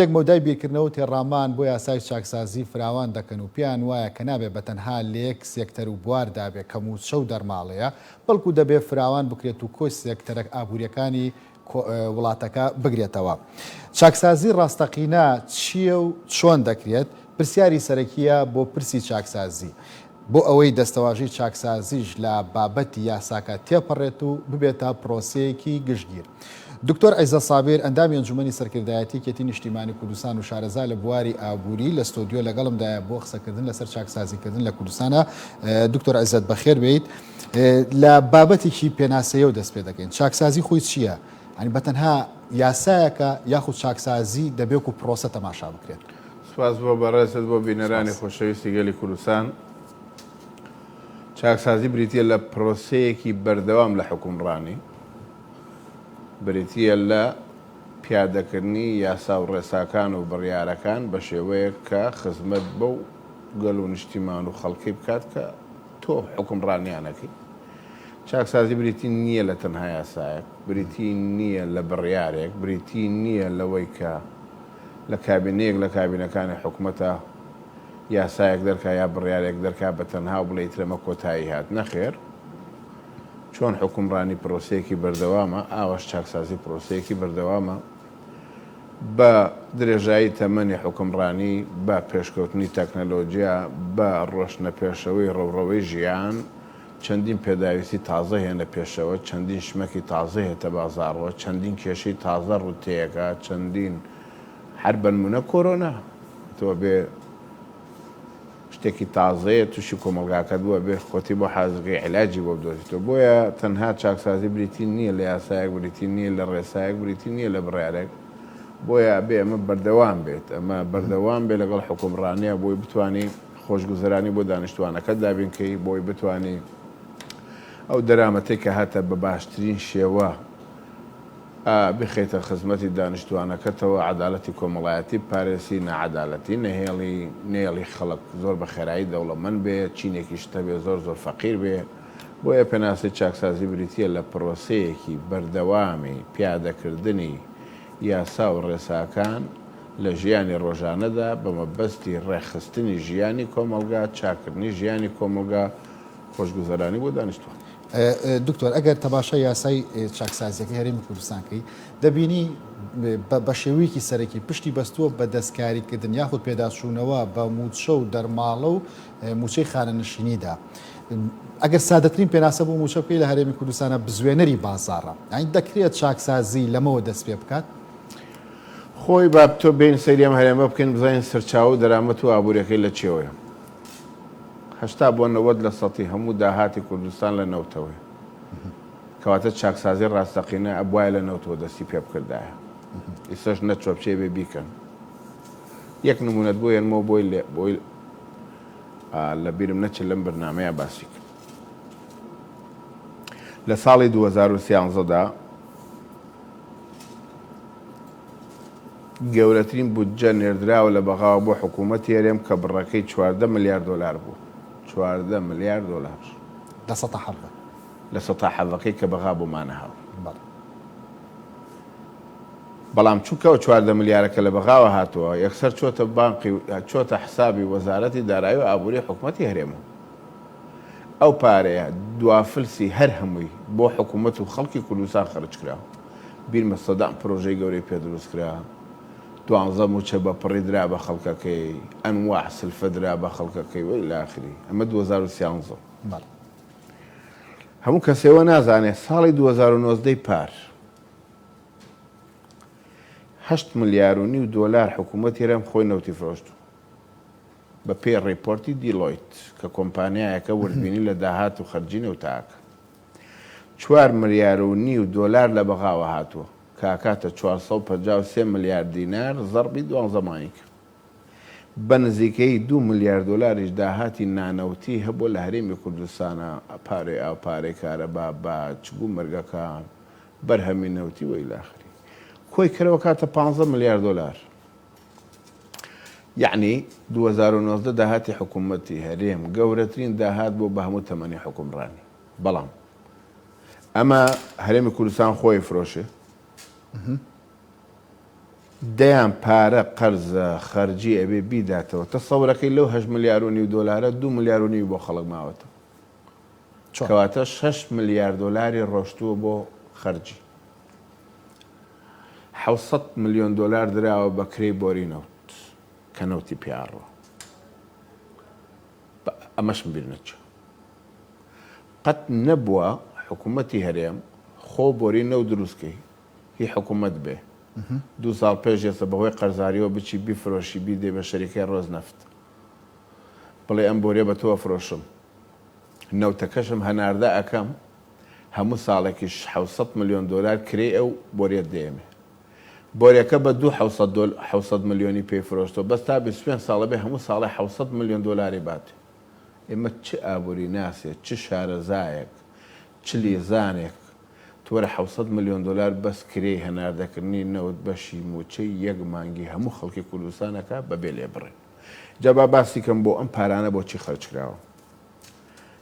یەک مەودای بیرکردنەوە تێڕامان بۆ یاسای چاکسازی فراوان دەکەن و پیان وایە کە نابێت بەتەنها لێک سێکتەر و بواردا بێت کە موچە و دەرماڵەیە بەڵکو دەبێت فراوان بکرێت و کۆی سێکتەرە ئابوووریەکانی وڵاتەکە بگرێتەوە. چاکسازی ڕاستەقینە چییە و چۆن دەکرێت؟ پرسیاری سەرەکیە بۆ پرسی چاکسازی بۆ ئەوەی دەستەواژی چاکسازیش لە بابەتی یاساکە تێپەڕێت و ببێتە پرۆسەیەکی گشتگیر. دکتۆر عیزە سابیر ئەندامی ئەنجومەنی سەرکردایەتی کێتی نیشتیمانی کوردستان و شارەزا لە بواری ئابووری لە ستۆدیۆ لەگەڵمدایە بۆ قسەکردن لەسەر چاکسازیکردن لە کوردستانە. دکتۆر عیزەت بەخێر بێیت. لە بابەتێکی پێناسەیە و دەست پێ دەکەین. چاکسازی خۆی چییە؟ ئەنی بەتەنها یاسایەکە یاخود چاکسازی دەبێت و پرۆسە تەماشا بکرێت. سپاس بۆ بەڕێست بۆ بینەرانی خۆشەویستی گەلی کوردستان. چاکسازی بریتیە لە پرۆسەیەکی بەردەوام لە حکومڕانی، بریتیە لە پیادەکردنی یاسا و ڕێساکان و بڕیارەکان بە شێوەیەک کە خزمەت بەو گەل و نیشتیمان و خەڵکی بکات کە تۆ حکومڕانیانەکەی. چاکسازی بریتی نییە لە تەنها یاسایەک، بریتی نییە لە بڕیارێک، بریتی نییە لەوەی کە لە کابینەیەک لە کابینەکانی حکومەتە یاسایەک دەرکا یا بڕیارێک دەرکا بە تەنها و بڵێیت لەمە کۆتایی هات. نەخێر، چۆن حکومڕانی پرۆسەیەکی بەردەوامە، ئاوەش چاکسازی پرۆسەیەکی بەردەوامە بە درێژایی تەمەنی حکومڕانی، بە پێشکەوتنی تەکنەلۆجیا، بە ڕۆشنە پێشەوەی ڕەوڕەوەی ژیان. چەندین پێداویستی تازە هێنە پێشەوە، چەندین شمەکی تازە هێتە بازاڕەوە، چەندین کێشەی تازە ڕوتەیەەکە، چەندین هەر بەنمونە کۆرۆنا تۆ بێ شتێکی تازەیە تووشی کۆمەلگاکە بووە بێ خۆتی بۆ حازگەی عیلاجی بۆ بدۆزیتەوە. بۆیە تەنها چاکسازی بریتی نییە لە یاسایەک، بریتی نییە لە ڕێسایەک، بریتی نییە لە بڕیارێک. بۆیە بێ ئەمە بەردەوام بێت، ئەمە بەردەوام بێ لەگەڵ حکومڕانیە بۆی بتوانانی خۆشگوزەرانی بۆ دانیشتوانەکەت دابینکەی، بۆی بتوانانی ئەو دەرامەتەی کە هاتە بە باشترین شێوە بخێتە خزمەتی دانیشتوانەکەتەوە، عەدالەتی کۆمەڵایەتی پارێسی، نەعەدالەتی نێڵی خەڵک زۆر بە خێرایی دەوڵەمەند بێ، چینێکی شتە بێ زۆر فەقیر بێ. بۆیە پێناسی چاکسازی بریتیە لە پرۆسەیەکی بەردەوامی پیادەکردنی یاسا و ڕێساکان لە ژیانی ڕۆژانەدا بە مەبەستی ڕێخستنی ژیانی کۆمەلگا، چاکردنی ژیانی کۆمەلگا، خۆشگوزەرانی بۆ دانیشتوان. دکتۆر، ئەگەر تەباشە یاسای چاکسازیەکەی هەرێمی کوردستانکەی دەبینی بە شێوەیەکی سەرەکی پشتی بەستووە بە دەستکاریکردن یاخود پێداچوونەوە بە موچە و دەرماڵە و موچەی خانەنشینیدا. ئەگەر سادەترین پێناسە بۆ موچە بکەی لە هەرێمی کوردستانە بزوێنەری بازاڕە، ئەین دەکرێت چاکسازی لەمەوە دەست پێ بکات؟ خۆی با تۆ بین سەری ئەم هەرێمە بکەین بزانین سەرچاوە و دەرامەت و ئابوووریەکەی لە چێوەیە. 80 بۆ 90 لە سەتی هەموو داهاتی کوردستان لە نەوتەوەی، کەواتە چاکسازی ڕاستەقینە ئەبوایە لە نەوتەوە دەستی پێ بکردایە. ئیسەش نەچۆ بچێ بێ بیکەن. یەک نمونەت بۆ ێنمەوە بۆی لە بیرم نەچێت لەم بەرنامەیە باسی کرد. لە ساڵی 2013دا گەورەترین بودجە نێردراوە لە بەغاوە بۆ حکوومەتی هەرێم کە بڕەکەی 14 ملیارد دۆلار بوو. 14 ملیارد دۆلار لە سەتا حەڵقە، لە سەتا حەڵقەکەی کە بەغا بۆمانە هاو. بەڵام چووکەوە 14 ملیارەکە لە بەغاوە هاتووە، یەکسەر چۆتە بانقی، چۆتە حسابی وەزارەتی دارایی و ئابووری حکوومەتی هەرێمە. ئەو پارەیە دوافلسی هەر هەمووی بۆ حکوومەت و خەڵکی کوردستان خەرج کرا. بیرمە سەدان پرۆژەی گەورەی پێ دروست کرا، 12 موچە بە پڕی درا بە خەڵکەکەی، ئەنواع سلفە درا بە خەڵکەکەی وەی لە ئاخری. ئەمە 2013. هەموو کەسێوە نازانێت ساڵی 2019 پار 8 ملیار و نیو دۆلار حکوومەت هەرێم خۆی نەوتی فرۆشت بە پێی ڕیپۆرتی دیلۆیت کە کۆمپانیایەکە وردبینی لە داهات و خەرجی نەوتاکە. 4 ملیار و نیو دۆلار لە بەغاوە هاتووە کاکاتە 453 ملیارد دینار زەربی 12 مانیکە. بە نزیکەی 2 ملیارد دۆلاریش داهاتی نانەوتی هەبوو لە هەرێمی کوردستانە، پارەی ئاو، پارەی کارەبا، چبوو مەرگەکان، بەرهەمی نەوتی وەی لاخری. کۆی کەرەوە کاتە 15 ملیارد دۆلار. یعنی 2019 داهاتی حکوومەتی هەرێم گەورەترین داهات بۆ بە هەموو تەمەنی حکومڕانی. بەڵام ئەمە هەرێمی کوردستان خۆی فرۆشێ دەیان پارە قەرزە خەرجی ئەبێ بیداتەوە تەسەوڕەکەی لەو 8 ملیار و نیو دۆلارە 2 ملیار و نیو بۆ خەڵک ماوەتەوە کەواتە 6 ملیار دۆلاری ڕۆشتووە بۆ خەرجی 600 ملیۆن دۆلار دراوە بە کرێی بۆری نەوت کە نەوتی پیاڕەوە ئەمەشم بیر نەچوو قەت نەبووە حکوومەتی هەرێم خۆ بۆری نەو دروستکەی هی حکوومەت بێ 2 ساڵ پێش ێستا بەهۆی قەرزاریەوە بچی بیفرۆشی بیدێ بە شەریکەی ڕۆزنەفت بڵێ ئەم بۆریە بە تۆ فرۆشم نەوتەکەشم هەناردە ئەەکەم هەموو ساڵێکی 600 ملیۆن دۆلار کرێ ئەو بۆریەت دێمێ بۆریەکە بە 600 ملیۆنی پێی فرۆشتەوە بەس تا 25 ساڵە بێ هەموو ساڵی 600 ملیۆن دۆلاری باتێ ئێمە چ ئابووری ناسێت چ شارەزایەک چ لیێزانێک تۆرە 600 ملیۆن دۆلار بەس کرێ هەناردەکردنی نەوت بەشی موچەی یەک مانگی هەموو خەڵکی کوردستانەکە بەبێ لێ بڕێ جابا باسی کەم بۆ ئەم پارانە بۆچی خەرج کراوە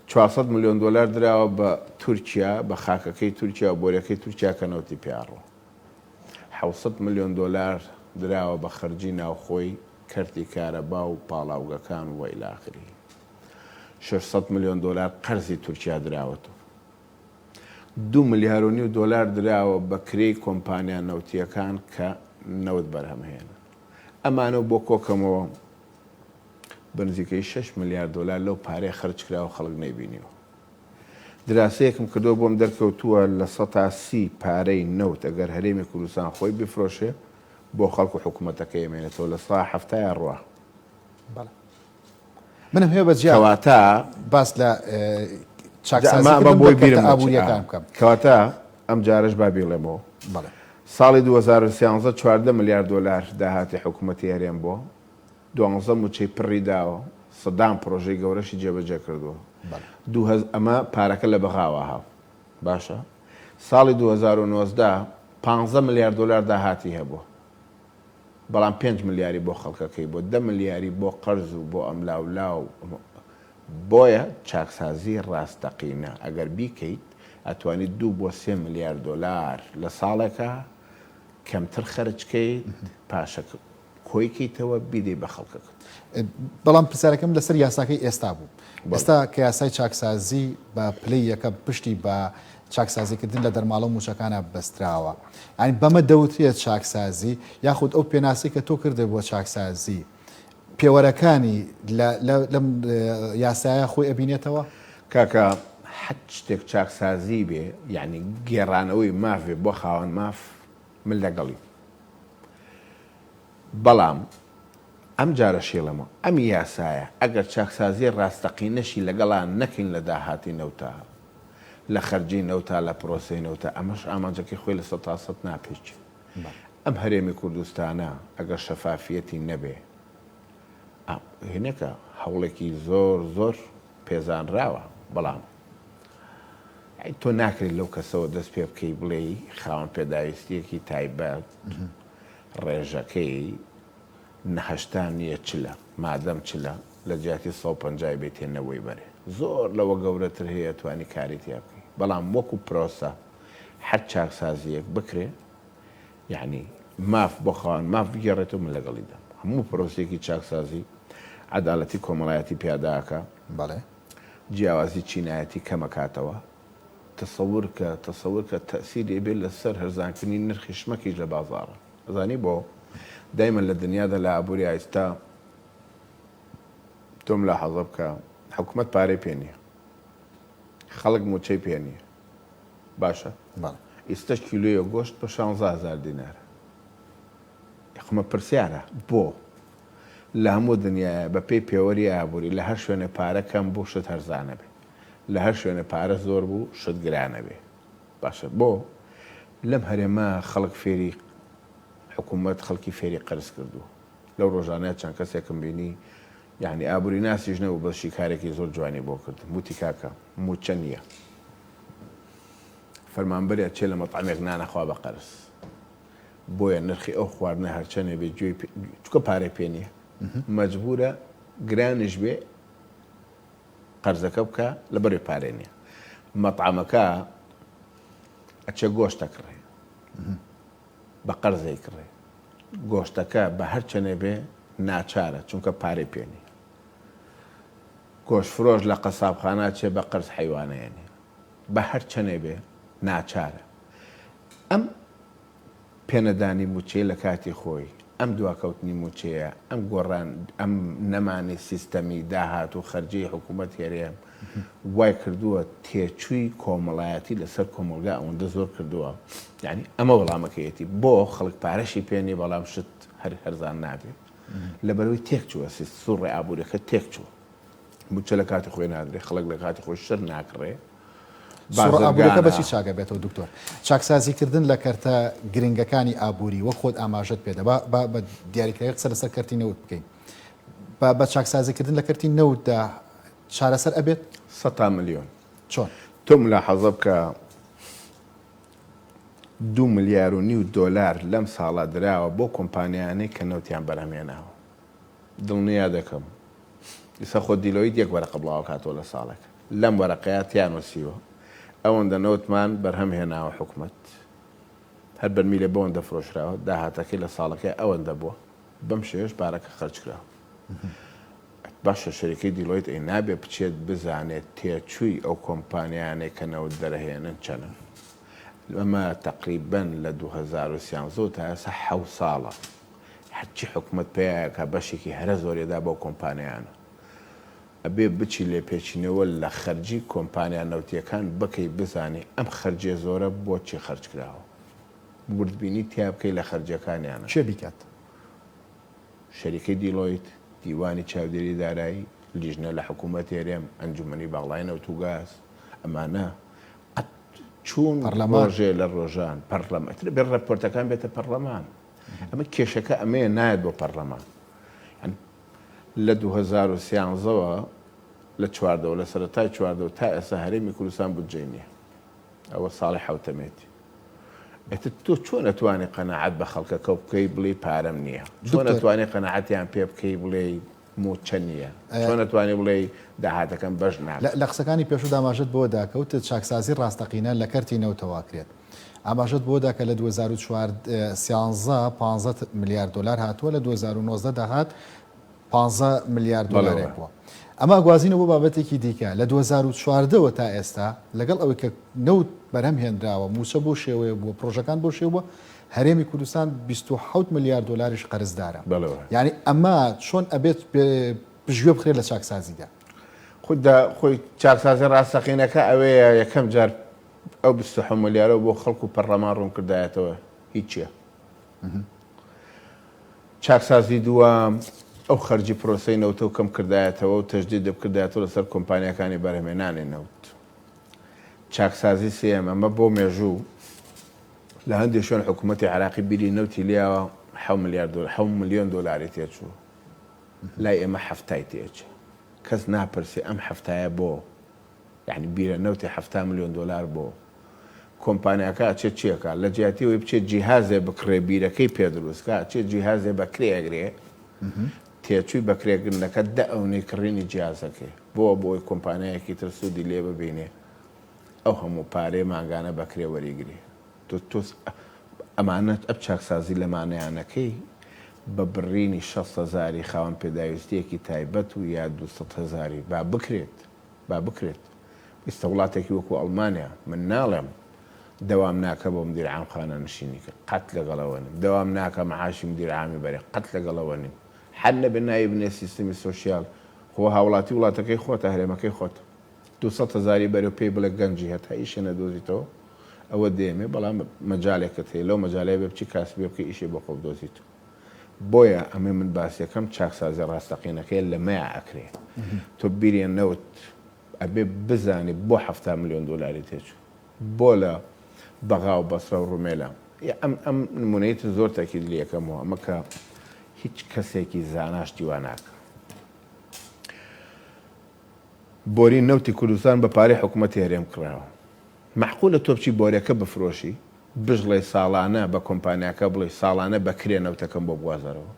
400 ملیۆن دۆلار دراوە بە تورکیا بە خاکەکەی تورکیا و بۆریەکەی تورکیا کە نەوتی پیاڕەوە 600 ملیۆن دۆلار دراوە بە خەرجی ناوخۆی کەرتی کارەبا و پاڵاوگەکان و وەیلاخری 600 ملیۆن دۆلار قەرزی تورکیا دراوەتەوە 2 ملیار و نیو دۆلار دراوە بە کرێی کۆمپانیا نەوتیەکان کە نەوت بەرهەمهێنن ئەمانە بۆ کۆکەمەوە بنزیکەی 6 ملیار دۆلار لەو پارەی خەرج کراوە خەڵک نەیبینیوە دراسەیەکم کردو بۆم دەرکەوتووە لە 130 پارەی نەوت ئەگەر هەرێمی کوردستان خۆی بفرۆشێ بۆ خەڵک و حکوومەتەکە ئێمێنێتەوە لە سا هەفتایە ڕوا منم هەیە بە جیا کەواتە باس لە ئەمە بۆی بیرم ئابوووریەکان بکەم کەواتە ئەم جارش با بیڵێمەوە ساڵی 2013 14 ملیار دۆلار داهاتی حکوومەتی هەرێم بۆ 12 موچەی پڕی داوە سەدان پرۆژەی گەورەشی جێبەجێ کردووە ئەمە پارەکە لە بەغاوە هاو باشە ساڵی 2019 15 ملیار دۆلار داهاتی هەبووە بەڵام 5 ملیاری بۆ خەڵکەکەی بۆ 10 ملیاری بۆ قەرز و بۆ ئەملاولاو بۆیە چاکسازی ڕاستەقینە ئەگەر بیکەیت ئەتوانیت 2 بۆ 3 ملیار دۆلار لە ساڵێکە کەمتر خەرجکەیت پاشەکە کۆیکەیتەوە بیدەی بە خەڵکەکەت بەڵام پرسیارەکەم لەسەر یاساکەی ئێستا بوو ئێستا کە یاسای چاکسازی بە پلەی یەکە پشتی بە چاکسازیکردن لە دەرماڵە و موچەکانە بەستراوە ئەنی بەمە دەوترێت چاکسازی یاخود ئەو پێناسی کە تۆ کردێ بۆ چاکسازی پێوەرەکانی لەم یاسایە خۆی ئەبینێتەوە کاکە حەت شتێک چاکسازی بێ یعنی گێڕانەوەی مافێ بۆ خاوەن ماف من لەگەڵی بەڵام ئەم جارە شێڵەمە ئەم یاسایە ئەگەر چاکسازی ڕاستەقینەشی لەگەڵان نەکەین لە داهاتی نەوتە لە خەرجی نەوتا لە پرۆسی نەوتە ئەمەش ئامانجەکەی خۆی لە 100 ناپێچ ئەم هەرێمی کوردستانە ئەگەر شەفافیەتی نەبێ هێنەکە هەوڵێکی زۆر پێزانراوە بەڵام تۆ ناکرێت لەو کەسەوە دەست پێ بکەی بڵێ خاوەن پێداویستیەکی تایبەت ڕێژەکەی نەهشتان نییە چلە مادەم چلە لە جیاتی 150 بێتێنەوەی بەرێ زۆر لەوە گەورەتر هەیە توانی کاری تیا بکەی بەڵام وەکو پرۆسە هەر چاکسازیەک بکرێ یعنی ماف بۆ خاوەن ماف بگێڕێتەوە من لەگەڵیدا هەموو پرۆسێکی چاکسازی عەداڵەتی کۆمەڵایەتی پیاداکە بەڵێ جیاوازی چینایەتی کەمەکاتەوە تەسەور کە تەسیری بێت لەسەر هەرزانکردنی نرخی شمەکیش لە بازاڕە ئەزانی بۆ دایما لە دنیادا لە ئابووری ئایستا تۆم لە حەزە بکە حکوومەت پارەی پێ نییە خەڵک موچەی پێ نییە باشە ئێستا کیلۆیە گۆشت بە 16,000 دینار حکوومەت پرسیارە بۆ لە هەموو دنیاە بە پێی پێوەری ئابووری لە هەر شوێنە پارە کەم بوو شت هەرزانە بێ لە هەر شوێنە پارە زۆر بوو شت گرانە بێ باشە بۆ لەم هەرێمە خەڵک فێری حکوومەت خەڵکی فێری قەرز کردووە لەو ڕۆژانەیە چەند کەسێکم بینی یعنی ئابووری ناسیش نەبوو بەشی کارێکی زۆر جوانی بۆ کردم وتی کاکە موچە نییە فەرمانبەرێ چێ لە مەطعمێک نانەخوا بە قەرز بۆیە نرخی ئەو خواردنە هەرچەنێ بێ گوێی چکە پارەی پێ نییە مەجبورە گرانش بێ قەرزەکە بکە لە بەرێ پارێ نییە مەطعمەکە ئەچێ گۆشتە کڕێ بە قەرزەی کڕێ گۆشتەکە بە هەر چەنێ بێ ناچارە چونکە پارەی پێنی گۆشت فرۆش لە قەسابخانە چێ بە قرس حیوانەیەنی بە هەر چەنێ بێ ناچارە ئەم پێنەدانی موچەیە لە کاتی خۆی ئەم دواکەوتنی موچەیە ئەم گۆڕان ئەم نەمانی سیستەمی داهات و خەرجی حکوومەت هێرەیە وای کردووە تێچووی کۆمەڵایەتی لەسەر کۆمەلگا ئەوەندە زۆر کردووە یعنی ئەمە وەڵامەکەیەتی بۆ خەڵک پارەشی پێنی بەڵام شت هەرزان نابێت لەبەرەوەی تێک چووە سوڕێ ئابوووریەکە تێک چووە موچە لە کاتی خۆی نادرێ خەڵک لە کاتی خۆی شەر ناکڕێ ئابووریەکە بەچی چاگە بێتەوە دکتۆر چاکسازیکردن لە کەرتە گرنگەکانی ئابووری وە خۆت ئاماژەت پێدە بە دیاریکراوی قسە لەسەر کەرتی نەوت بکەین بە چاکسازیکردن لە کەرتی نەوتدا چارەسەر ئەبێت 100 ملیۆن چۆن تۆ ملاحەزە بکە 2 ملیار و نیو دۆلار لەم ساڵا دراوە بۆ کۆمپانیانەی کە نەوتیان بەرهەمێناوە دڵنیا دەکەم ئیسا خۆ دیلۆیت یەک وەرەقە بڵاو کاتەوە لە ساڵێک لەم وەرەقەیەتیان وەسیوە ئەوەندە نەوتمان بەرهەم هێناوە حکوومەت هەر بەرمیلە بەوەندە فرۆشراوە داهاتەکەی لە ساڵەکەی ئەوەندە بووە بەم شێوەش پارەکە خەرجکراوە باشە شەریکەی دیلۆیت ئەی نابێ بچێت بزانێت تێچووی ئەو کۆمپانیانێک کە نەوت دەرەهێنن چەنە ئەمە تقریبەن لە 2013 تا ئێستا 7 ساڵە هەرچی حکوومەت پێیەکە بەشێکی هەرە زۆرێدا بۆ کۆمپانیانە ئەبێ بچی لێ پێچینەوە لە خەرجی کۆمپانیا نەوتیەکان بکەی بزانێ ئەم خەرجێ زۆرە بۆچی خەرجکراوە وردبینی تیا بکەی لە خەرجەکانیانە چێ بیکات شەریکەی دیلۆیت دیوانی چاودێری دارایی لیژنە لە حکوومەت هێرێم ئەنجومەنی باڵای نەوت و گاز ئەمانە قەت چوون ڕۆژێ لە ڕۆژان پەرلەمەتر بێ ڕەپۆرتەکان بێتە پەرلەمان ئەمە کێشەکە ئەمەیە نایەت بۆ پەرلەمان لە 2013ەوە لە چواردەوە لە سەرەتای چواردەوە تا ئێستا هەرێمی کوردستان بودجەی نییە ئەوە ساڵی حوتەمێتی تۆ چۆن نەتوانێت قەنەعەت بە خەڵکەکە بکەی بڵێ پارەم نییە چۆن نەتوانێت قەنەعەتیان پێ بکەی بڵێ موچە نییە چۆن نەتوانێت بڵێ داهاتەکەم بەش نابێت لە قسەکانی پێشوو داماژت بۆ داکەوت چاکسازی ڕاستەقینە لە کەرتی نەوتەوا کرێت ئاماژت بۆ دا کە لە 2013 15 میلیارد دلار هاتووە لە 2019 داهات 15 میلیارد دلار بووە ئەمە گوازینە بۆ بابەتێکی دیکە لە 2014ەوە تا ئێستا لەگەڵ ئەوەی کە نەوت بەرهەم هێنراوە موچە بۆ شێوەیە بووە پرۆژەکان بۆ شێوە هەرێمی کوردستان 27 میلیارد دلاریش قەرزدارە یعنی ئەمە چۆن ئەبێت پژوێ بخرێت لە چاکسازیدا خۆی چاکسازی ڕاستەقینەکە ئەوەیە یەکەم جار ئەو 27 میلیارە بۆ خەڵکو و پەرلەمان ڕوون کردایەتەوە هیچیە چاکسازی دووەم ئەو خەرجی پرۆسەی نەوتە و کەم کردایەتەوە و تەجدید دەبکردایەتەوە لەسەر کۆمپانیەکانی بەرهەمێنانی نەوت چاکسازی سێم ئەمە بۆ مێژوو لە هەندێک شوێن حکوومەتی عراقی بیری نەوتی لیاوە 7 ملیۆن دۆلاری تێچوو لای ئێمە هەفتای تێچێ کەس ناپرسی ئەم هەفتایە بۆ یعنی بیرە نەوتی 7 ملیۆن دلار بۆ کۆمپانیاکە چێت چیەکە لە جیاتیەوەی بچێت جیهازێ بکڕێ بیرەکەی پێدروستکە چێت جیهازێ بەکرێ ئەگرێ تێچووی بەکرێگرنەکە ئەوەی کڕینی جیازەکەی بۆی کۆمپانیایەکی تر سوودی لێ ببینێ ئەو هەموو پارەی ماگانە بەکرێ وەریگری ئەمانەت ئەم چاکسازی لەمانەیانەکەی بە بڕینی 600,000 خاوەن پێداویستیەکی تایبەت و یا 200,000 با بکرێت ئێستا وڵاتێکی وەکو ئەڵمانیا من ناڵێم دەوام ناکە بۆ مدیر عامخانە نشینی کرد قەت لەگەڵەوە نیم دەوام ناکە مەعاشی مدیر عامی بەرێ قەت لەگەڵەوە نیم حەل نەبێ نایبنێ سیستمی سۆشیال خۆ هاوڵاتی وڵاتەکەی خۆتە هەرێمەکەی خۆت 200,000 بەرەو پێی بڵێ گەنجی هەتا ئیشە نەدۆزیتەوە ئەوە دێمێ بەڵام مەجالێکت هەیە لەو مەجالەیە بێ بچی کاسبێ بکە ئیشێ بۆ خۆ بدۆزیت بۆیە ئەمێ من باسیەکەم چاکسازی ڕاستەقینەکەی لەمەیە ئەکرێ تۆ بیریە نەوت ئەبێ بزانی بۆ 7 ملیۆن دلاری تێچوو بۆ لە بەغا و بەسرە و ڕومێلە ئەم نمونەیت زۆر تاکید لەکەمەوە ئەمە کە هیچ کەسێکی زاناشتی وا ناکە بۆری نەوتی کوردستان بە پارەی حکوومەتی هەرێم کراوە معقولە تۆ بچی بۆریەکە بفرۆشی بژڵێ ساڵانە بە کۆمپانیاکە بڵێ ساڵانە بەکرێ نەوتەکەم بۆ بوازەرەوە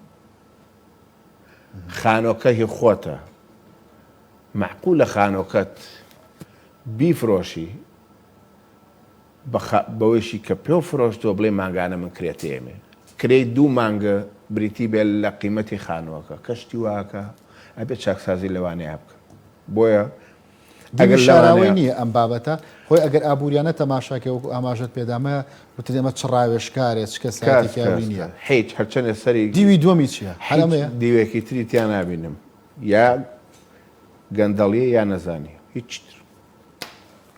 خانۆکە هی خۆتە معقولە خانۆکەت بیفرۆشی بەوەیشی کە پێ فرۆشتەوە بڵێ ماگانە من کرێتێمێ کرێی 2 مانگە بریتی بێت لە قیمەتی خانووەکە کەشتی واکە ئەبێت چاکسازی لەوانەیە بکە بۆیە ئەگەر شاراوی نییە ئەم بابەتە خۆی ئەگەر ئابوووریانە تەماشاکە و ئاماژت پێدامە وتە ئێمە چڕاوێشکارێت چکە ساتێکی نییە هیچ هەرچەنە سەری دیوی دووەمی چییە هەرەمەیە دیوێکی تری تیان نبینم یا گەندەڵیە یا نەزانی هیچ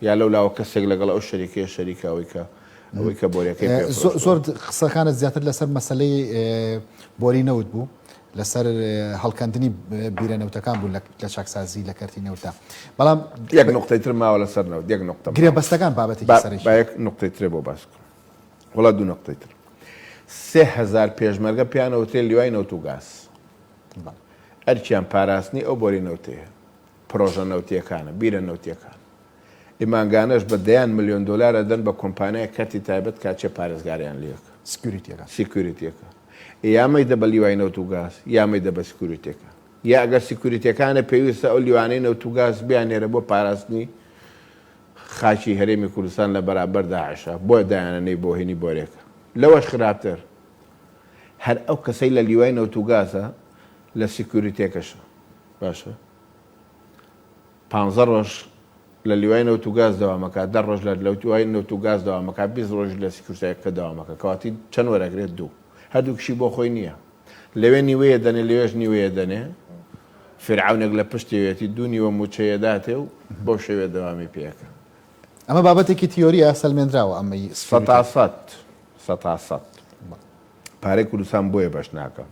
یا لەو لاوە کەسێک لەگەڵ ئەو شەریکەیە شەریکاوی ئەوەی کە بۆریەکەی زۆر قسەکانت زیاتر لەسەر مەسلەی بۆری نەوت بوو لەسەر هەڵکەندنی بیرەنەوتەکان بوو لە چاکسازی لە کەرتی نەوتە بەڵام یەک نقطەی تر ماوە لەسەر نەوت یەک نقطە گرێ بەستەکان بابەتێکی سەرەکی با یەک نقطەی ترێ بۆ باس بکەم وڵا 2 نقطەی تر 3000 پێشمەرگە پیانەوترێ لیوای نەوت و گاز ئەرچیان پاراستنی ئەو بۆری نەوتەیە پرۆژە نەوتیەکانە بیرە نەوتیەکان ئیمانگانەش بە دەیان ملیۆن دۆلارە دەن بە کۆمپانیای کەرتی تایبەت کاچێ پارێزگاریان لێکە سیکوریتیەکە یامەی دە بە لیوای نەوت و گاز یامەی دە بە سیکوریتەکە یا ئەگەر سیکوریتەکانە پێویستە ئەو لیوانەی نەوت و گاز بیانێرە بۆ پاراستنی خاچی هەرێمی کوردستان لە بەرابەر داعشە بۆ دایانەی بۆ هێنی بۆرێکە لەوەش خراپتر هەر ئەو کەسەی لە لیوای نەوت و گازە لە سیکوریتێکەشە باشە 15 ڕۆژ لە لیوای نەوت و گاز دەوامەکە 10 ڕۆژ لە لەوتوای نەوت و گاز دەوامەکە 20 ڕۆژ لە سیکوریتەکە دەوامەکە کەواتی چەند وەرەگرێت 2 هەردووکشی بۆ خۆی نییە لەوێ نیوەیە دەنێ لەوێژ نیوەیە دەنێ فرعونێک لە پشتێتی 2 نیوە موچەیەداتێ و بۆ شێوێ دەوامی پێەکە ئەمە بابەتێکی تیۆریە سەلمێنراوە ئەمەی 100 پارەی کوردستان بۆیە بەش ناکە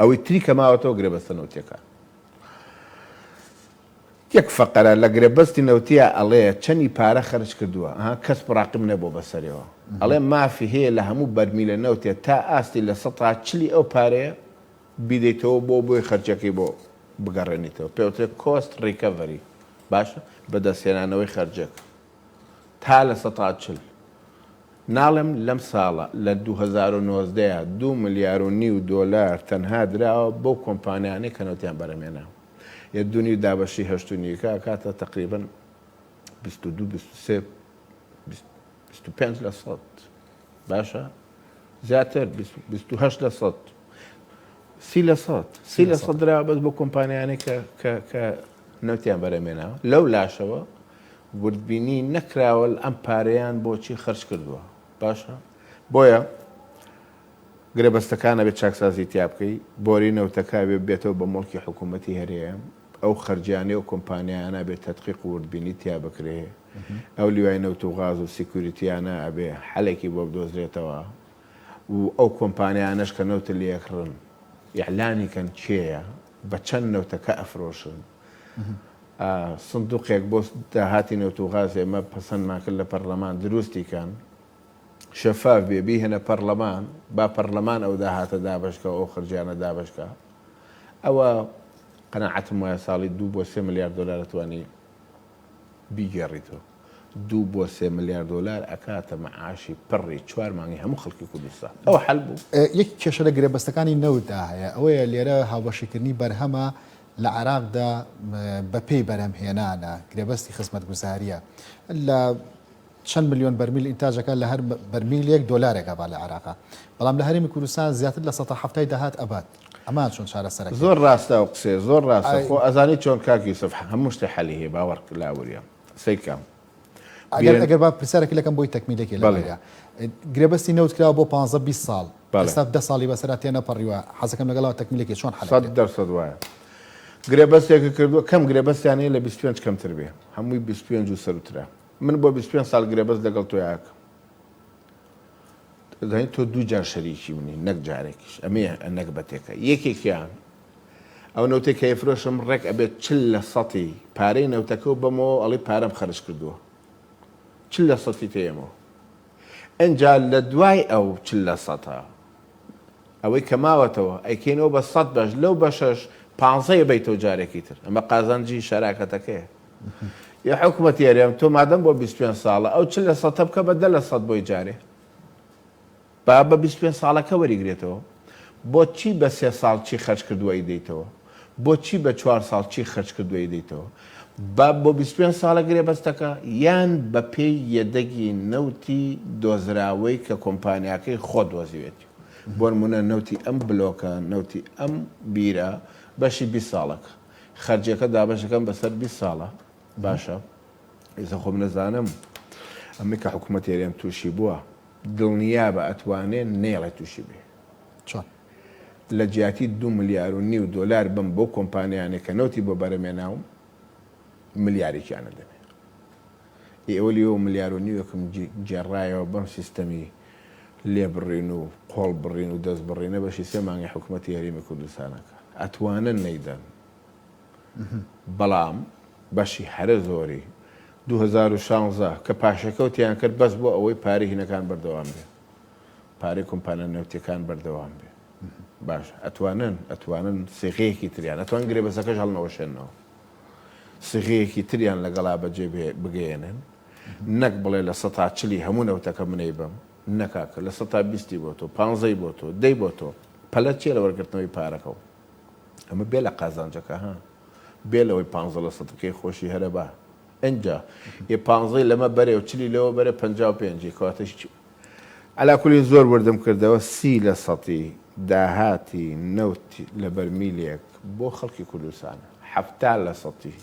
ئەوەی تری کەماوەتەوە گرێبەستە نەوتیەکان یەک فەقەرە لە گرێبەستی نەوتیە ئەڵەیە چەندی پارە خەرج کردووە کەس پڕاقم نەبوو بەسەرەوە ئەڵێ مافی هەیە لە هەموو بەرمیلە نەوتێ تا ئاستی لە 140 ئەو پارەیە بیدەیتەوە بۆی خەرجەکەی بۆ بگەڕێنیتەوە پێوترێت کۆست ڕیکەڤەری باشە بەدەستێنانەوەی خەرجەکە تا لە 140 ناڵێم لەم ساڵە لە 2019 2 ملیار و نیو دۆلار تەنها درراوە بۆ کۆمپانیانەی کە نەوتیان بەرەمێناوە یە دونی دابەشی هەشتونیکە کاتە تقریبن 22-25% باشە زیاتر 28% 30% درراوە بەس بۆ کۆمپانیانەی کە نەوتیان بەرەمێناوە لەو لاشەوە وردبینی نەکراوە ئەم پارەیان بۆچی خەرج کردووە باشە بۆیە گرێبەستەکانە بێت چاکسازی تیا بکەی بۆری نەوتەکە بێتەوە بە مڵکی حکوومەتی هەرەیە ئەو خەرجیانەی و کۆمپانیانە بێت تەدقیق و وردبینی تیا بکرێ ئەو لیوای نەوت و غاز و سیکوریتیانە ئەبێ حەلێکی بۆ بدۆزرێتەوە و ئەو کۆمپانیانەش کە نەوتە لێکڕن ئیعلانی کەن چێیە بە چەند نەوتەکە ئەفرۆشن سندوقێک بۆ داهاتی نەوت و غاز ئێمە پەسەندمان کرد لە پەرلەمان دروستیکەن شەفاف بێ بیهێنە پەرلەمان با پەرلەمان ئەو داهاتە دابشکە ئەو خرجیانە دابشکە ئەوە قەناعەتم وایە ساڵی 2 بۆ 3 ملیار دۆلار دەتوانی بیگێڕیتەوە 2 بۆ 3 ملیار دۆلار ئەکاتە مەعاشی پڕی 4 مانگی هەموو خەڵکی کوردستان ئەوە حەل بوو یەک کێشە لە گرێبەستەکانی نەوتدا هەیە ئەوەیە لێرە هاوبەشیکردنی بەرهەمە لە عراقدا بەپێی بەرهەمهێنانە گرێبەستی خزمەتگوزاریە لە چەند ملیۆن بەرمیل ئینتاژەکە لە هەر بەرمیل $1 با لە عراقا بەڵام لە هەرێمی کوردستان زیاتر لە 170 داهات ئەبات ئەمان چۆن چارەسەرەکە زۆر ڕاستە و قسێ زۆر ڕاستە خۆ ئەزانی چۆن کاکی یوسف هەموو شتێ حەلی هەیە باوەڕ لاوریە سەیکەم ئەگەر با پرسیارێکی لەکەم بۆی تەکمیلێکی لەوەیە گرێبەستی نەوت کراوە بۆ 15-20 ساڵ ئێستا 10 ساڵی بەسەرا تێ نەپەڕیوە حەزەکەم لەگەڵەوە تەکمیلێکی چۆن حەل 100% وایە گرێبەستێکە کردووە کەم گرێبەستیانەیە لە 25 کەمتر بێ هەمووی 25 و سەروترا من بۆ 25 ساڵ گرێبەست لەگەڵ تۆیاکە دەڵێن تۆ 2 جار شەریکی منی نەک جارێکیش ئەمەیە نەک بەتێکە یەکێکیان ئەو نەوتێک کە ئەفرۆشم ڕێک ئەبێت 40% پارەی نەوتەکە و بەمەوە ئەڵێ پارەم خەرج کردووە 40% تێمەوە ئەنجا لە دوای ئەو 40% ئەوەی کەماوەتەوە ئەیکەینەوە بە 100 بەش لەو بەشەش 15 بیتەوە جارێکی تر ئەمە قازانجی شەراکەتەکەیە یا حکوومەت یاریام تۆ مادەم بۆ 25 ساڵە ئەو 40% بکە بە 10% بۆی جارێ با بە 25 ساڵەکە وەریگرێتەوە بۆچی بە 3 ساڵ چی خەرج کردووە دەیتەوە بۆچی بە 4 ساڵ چی خەرج کردووە دەیتەوە با بۆ 25 ساڵە گرێبەستەکە یان بە پێی یەدەگی نەوتی دۆزراوەی کە کۆمپانیاکەی خۆ دۆزیوێتی بۆ نمونە نەوتی ئەم بلۆکە نەوتی ئەم بیرە بەشی 20 ساڵەکە خەرجەکە دابەشەکەم بەسەر 20 ساڵە باشە ئێستا خۆم نەزانم ئەمە کە حکوومەت هێرێم تووشی بووە دڵنیا بە ئەتوانێت نێڵێ تووشی بێ چۆن لە جیاتی 2.5 ملیار دۆلار بم بۆ کۆمپانیانێک کە نەوتی بۆ بەرەمێناوم ملیارێکیانە دەبێت ئێوە لیەوە ملیار و نیوەکەم جێڕایەوە بەم سیستەمی لێ بڕین و قۆڵ بڕین و دەست بڕینە بەشی 3 مانگی حکوومەتی هەرێمی کوردستانەکە ئەتوانن نەیدەن بەڵام بەشی هەرە زۆری 2016 کە پاشەکەوتیان کرد بەس بۆ ئەوەی پارەی هینەکان بەردەوام بێ پارەی کۆمپانیا نەوتیەکان بەردەوام بێ باش ئەتوانن سێغەیەکی تریان ئەتوان گرێبەسەکەش هەڵنەوەشێنەوە سێغەیەکی تریان لەگەڵا بەجێ بگەێنن نەک بڵێ لە 140 هەموو نەوتەکە منەی بم نەکاکە لە 120 بۆ تۆ 15 بۆ تۆ 10 بۆ تۆ پەلە چێ لە وەرگرتنەوەی پارەکە و ئەمە بێ لە قازانجەکە ها بێ لەوەی 15 لە سەدەکەی خۆشی هەرە بە ئەنجا یە 15 لەمە بەرێ و چلی لەوە بەرە 55 کەواتەش علاکولی زۆر وەردەم کردەوە 30 لە سەتی داهاتی نەوتی لە بەرمیلێک بۆ خەڵکی کوردستانە 70 لە سەتی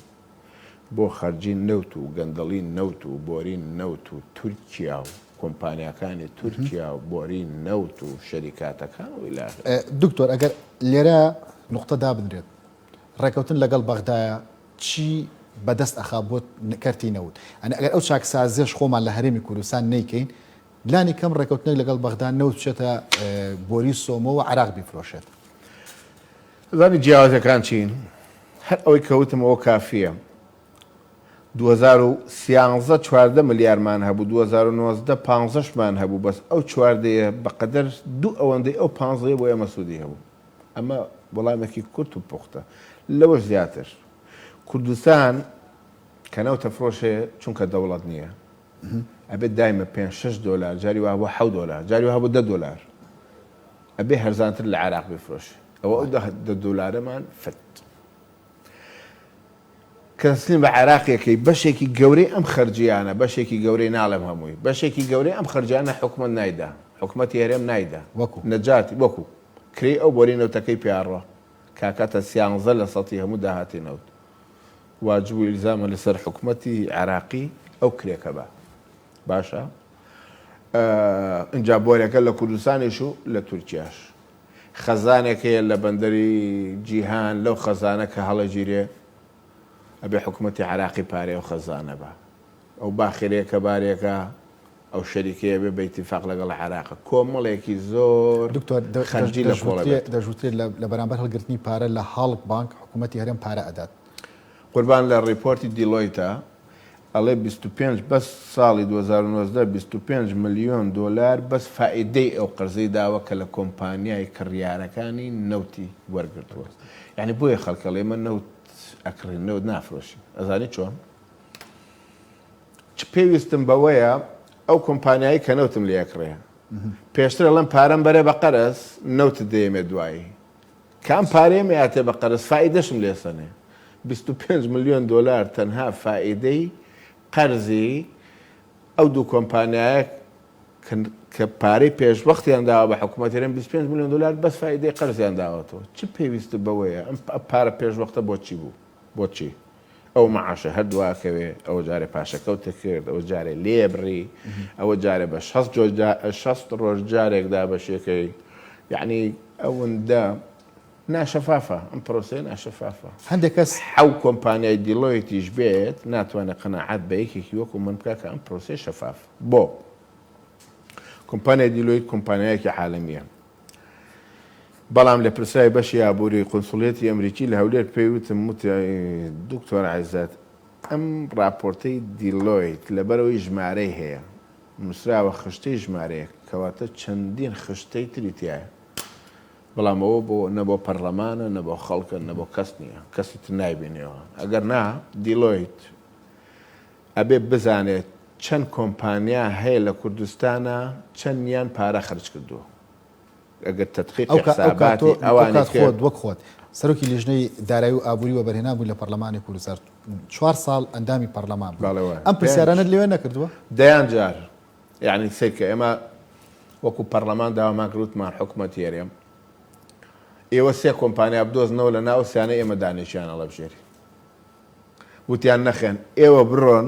بۆ خەرجی نەوت و گەندەڵی نەوت و بۆرین نەوت و تورکیا و کۆمپانیەکانی تورکیا و بۆرین نەوت و شەریکاتەکان و ئیلاخ دکتۆر ئەگەر لێرە نقطە دابدرێت ڕێکەوتن لەگەڵ بەغدایە چی بەدەست ئەخا بۆ کەرتی نەوت ئەنە ئەگەر ئەو چاکسازیش خۆمان لە هەرێمی کوردستان نەیکەین لانی کەم ڕێکەوتنێک لەگەڵ بەغدا نەوت بچێتە بۆری سۆمە و عراق بیفرۆشێت زانی جیاوازەکان چین هەر ئەوەی کەوتمەوە کافیە 2013 14 ملیارمان هەبوو 2019 15مان هەبوو بەس ئەو چواردەیە بەقەدەر دوو ئەوەندەی ئەو 15 بۆ ئێمە سوودی هەبوو ئەمە وەڵامێکی کورت و پوختە لەوەش زیاتر کوردستان کە نەوتە فرۆشێ چونکە دەوڵەت نییە ئەبێت دایمە 5-6 دلار جاری وا بۆ 7 دلار جاری وا بۆ 10 دلار ئەبێ هەرزانتر لە عێراق بفرۆشێ ئەوە ئەو 10 دلارەمان فت کەسلیم بە عێراقیەکەی بەشێکی گەورەی ئەم خەرجیانە بەشێکی گەورەی ناڵێم هەمووی بەشێکی گەورەی ئەم خەرجیانە حکومت نایدا حکومەتی هەرێم نایدا نەجاتی وەکو کری ئەو بۆری نەوتەکەی پیاڕە کاکاتە 13 لە سەتی هەموو داهاتی نەوت واجب و ئیلزامە لەسەر حکومەتی عێراقی ئەو کرێکە بە باشە ئینجا بۆرەکە لە کوردستانیش و لە تورکیاش خەزانێکەیە لە بەندەری جیهان لەو خەزانە کە هەڵەگیرێ ئەبێ حکوومەتی عراقی پارێ و خەزانە بە ئەو باخرێکە بارێکە ئەو شەریکەیە بێ بە ئیتیفاق لەگەڵ عێراقە کۆمەڵێکی زۆر دکتۆر خەرجی لە دەژوترێت لە بەرامبەر هەڵگرتنی پارە لە هەڵق بانک حکوومەتی هەرێم پارە ئەدات قوربان لە ڕیپۆرتی دیلۆیتە ئەڵێ 25 بەس ساڵی 2019 25 ملیۆن دلار بەس فائیدەی ئەو قەرزەی داوە کە لە کۆمپانیای کڕیارەکانی نەوتی وەرگرتووە یعنی بۆیە خەڵکە لێمە نەوت ئەکڕین نەوت نافرۆشی ئەزانی چۆن چ پێویستم بەوەیە ئەو کۆمپانیایی کە نەوتم لێکڕێ پێشتر ئەڵەم پارەم بەرێ بە قەرز نەوتت دەیەمێ دوایی کام پارەیەم یاتێ بە قەرز فائیدەشم لێسەنێ 25 ملیۆن دلار تەنها فائیدەی قەرزی ئەو دوو کۆمپانیایە کە پارەی پێشوەختیان داوە بە حکوومەت هەرێم 25 ملیۆن دلار بەس فائیدەی قەرزیان داوەتەوە چ پێویستە بەوەیە ئەم پارە پێشوەختە بۆچی بوو بۆچی ئەو مەعاشە هەردوواکەوێ ئەو جارێ پاشەکەوتە کرد ئەو جارێ لێبڕی ئەوە جارێ بە 60 ڕۆژ جارێکدا بەشێکەی یعنی ئەوەندە ناشەفافە ئەم پرۆسەیە ناشەفافە هەندێک کەس حەو کۆمپانیای دیلۆیتیش بێت ناتوانێت قەناعەت بە یەکێکی وەکو من بکە کە ئەم پرۆسەی شەفاف بۆ کۆمپانیای دیلۆیت کۆمپانیایەکی عالەمیە بەڵام لە پرسای بەشی ئابووری قونسوڵێتی ئەمریکی لە هەولێر پێیوتم دکتۆر عایزات ئەم راپۆرتەی دیلۆیت لەبەرەوەی ژمارەی هەیە نووسراوە خشتەی ژمارەیە کەواتە چەندین خشتەی تری تایە بەڵام ئەوە بۆ نەبۆ پەرلەمانە نەبۆ خەڵکە نەبۆ کەس نییە کەسی تر نایبینەوە ئەگەر نا دیلۆیت ئەبێ بزانێت چەند کۆمپانیا هەیە لە کوردستانە چەندیان پارە خەرج کردووە ئەگەر تەدقیق حساباتی ئەوانی خۆت وەک خۆت سەرۆکی لیژنەی دارایی و ئابووری و بەرهێنا بوو لە پەرلەمانی کوردستان 4 ساڵ ئەندامی پەرلەمان بوو ئەم پرسیارانە لێوێ نەکردووە دەیان جار یعنی سیرکە ئێمە وەکو پەرلەمان داوامان کردوتمان حکومەت هێرێم ئێوە 3 کۆمپانیا بدۆزنەوە لە ناو سیانە ئێمە دانیشیان هەڵەبژێری وتیان نەخێن ئێوە بڕۆن